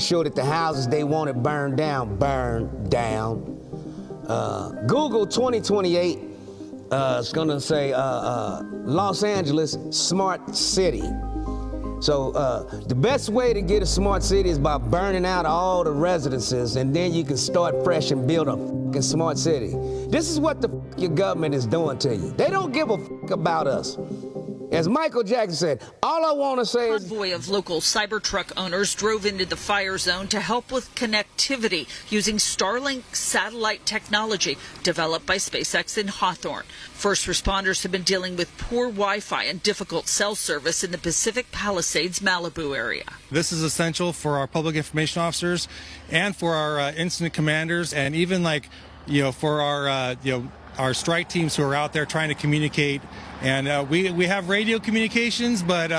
sure that the houses they wanted burned down, Google 2028 is going to say Los Angeles smart city. So the best way to get a smart city is by burning out all the residences, and then you can start fresh and build a fucking smart city. This is what the your government is doing to you. They don't give a fuck about us. As Michael Jackson said, all I want to say is... A convoy of local Cybertruck owners drove into the fire zone to help with connectivity using Starlink satellite technology developed by SpaceX in Hawthorne. First responders have been dealing with poor Wi-Fi and difficult cell service in the Pacific Palisades, Malibu area. This is essential for our public information officers and for our incident commanders, and even for our strike teams who are out there trying to communicate. And we have radio communications, but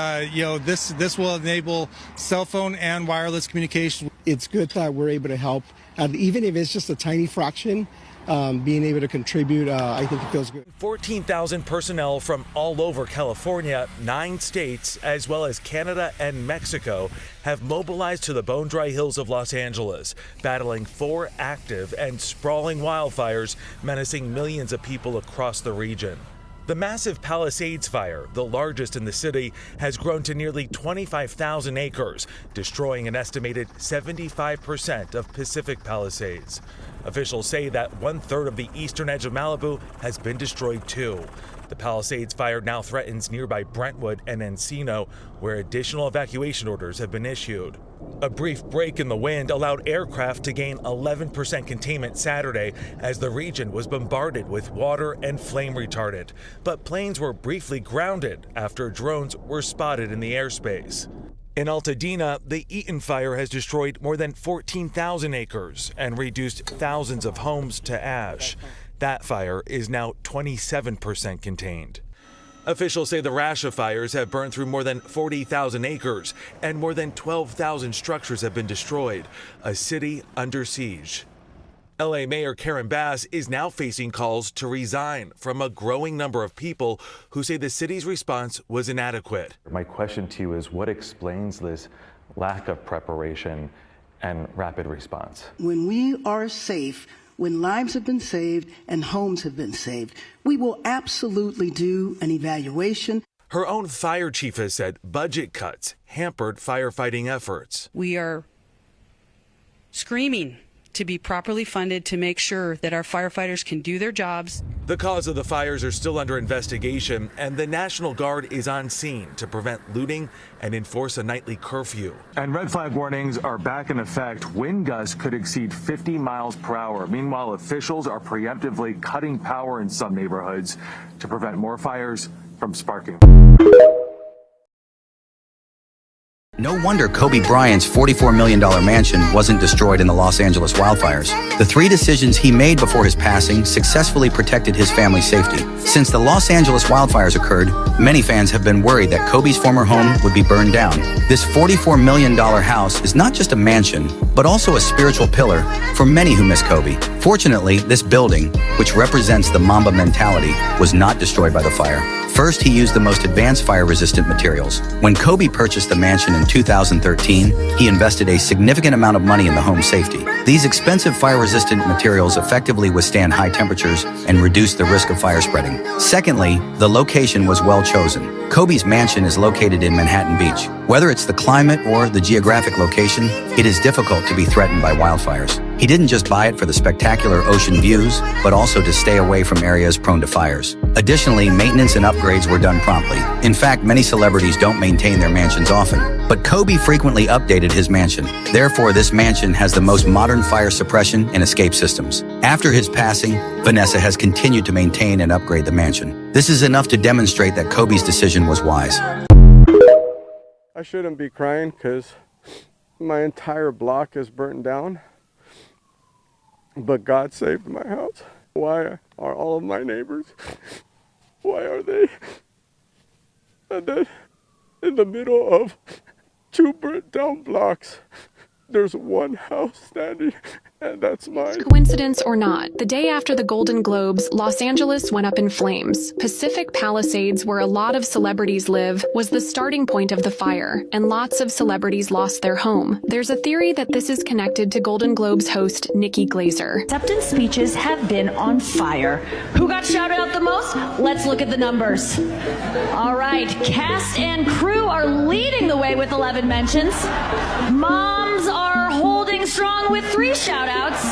this will enable cell phone and wireless communication. It's good that we're able to help, and even if it's just a tiny fraction, being able to contribute, I think it feels good. 14,000 personnel from all over California, 9 states, as well as Canada and Mexico have mobilized to the bone-dry hills of Los Angeles, battling 4 active and sprawling wildfires menacing millions of people across the region. The massive Palisades fire, the largest in the city, has grown to nearly 25,000 acres, destroying an estimated 75% of Pacific Palisades. Officials say that 1/3 of the eastern edge of Malibu has been destroyed too. The Palisades fire now threatens nearby Brentwood and Encino, where additional evacuation orders have been issued. A brief break in the wind allowed aircraft to gain 11% containment Saturday as the region was bombarded with water and flame retardant. But planes were briefly grounded after drones were spotted in the airspace. In Altadena, the Eaton fire has destroyed more than 14,000 acres and reduced thousands of homes to ash. That fire is now 27% contained. Officials say the rash of fires have burned through more than 40,000 acres and more than 12,000 structures have been destroyed, a city under siege. LA Mayor Karen Bass is now facing calls to resign from a growing number of people who say the city's response was inadequate. My question to you is, what explains this lack of preparation and rapid response? When we are safe, when lives have been saved and homes have been saved, we will absolutely do an evaluation. Her own fire chief has said budget cuts hampered firefighting efforts. We are screaming to be properly funded to make sure that our firefighters can do their jobs. The cause of the fires are still under investigation, and the National Guard is on scene to prevent looting and enforce a nightly curfew. And red flag warnings are back in effect. Wind gusts could exceed 50 miles per hour. Meanwhile, officials are preemptively cutting power in some neighborhoods to prevent more fires from sparking. No wonder Kobe Bryant's $44 million mansion wasn't destroyed in the Los Angeles wildfires. The 3 decisions he made before his passing successfully protected his family's safety. Since the Los Angeles wildfires occurred, many fans have been worried that Kobe's former home would be burned down. This $44 million house is not just a mansion, but also a spiritual pillar for many who miss Kobe. Fortunately, this building, which represents the Mamba mentality, was not destroyed by the fire. First, he used the most advanced fire-resistant materials. When Kobe purchased the mansion in 2013, he invested a significant amount of money in the home safety. These expensive fire-resistant materials effectively withstand high temperatures and reduce the risk of fire spreading. Secondly, the location was well chosen. Kobe's mansion is located in Manhattan Beach. Whether it's the climate or the geographic location, it is difficult to be threatened by wildfires. He didn't just buy it for the spectacular ocean views, but also to stay away from areas prone to fires. Additionally, maintenance and upgrades were done promptly. In fact, many celebrities don't maintain their mansions often, but Kobe frequently updated his mansion. Therefore, this mansion has the most modern fire suppression and escape systems. After his passing, Vanessa has continued to maintain and upgrade the mansion. This is enough to demonstrate that Kobe's decision was wise. I shouldn't be crying because my entire block is burnt down. But God saved my house. Why are all of my neighbors, why are they in the middle of 2 burnt down blocks There's one house standing, and that's mine. Coincidence or not, the day after the Golden Globes, Los Angeles went up in flames. Pacific Palisades, where a lot of celebrities live, was the starting point of the fire, and lots of celebrities lost their home. There's a theory that this is connected to Golden Globes host Nikki Glaser. Acceptance speeches have been on fire. Who got shouted out the most? Let's look at the numbers. All right, cast and crew are leading the way with 11 mentions. Moms are holding strong with 3 shout-outs.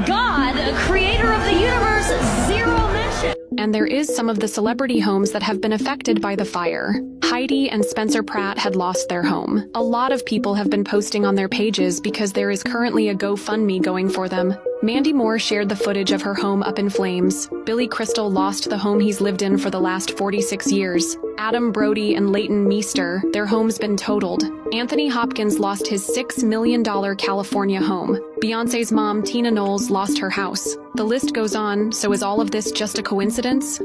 God, creator of the universe, 0 mention. And there is some of the celebrity homes that have been affected by the fire. Heidi and Spencer Pratt had lost their home. A lot of people have been posting on their pages because there is currently a GoFundMe going for them. Mandy Moore shared the footage of her home up in flames. Billy Crystal lost the home he's lived in for the last 46 years. Adam Brody and Leighton Meester, their home's been totaled. Anthony Hopkins lost his $6 million California home. Beyoncé's mom, Tina Knowles, lost her house. The list goes on, so is all of this just a coincidence?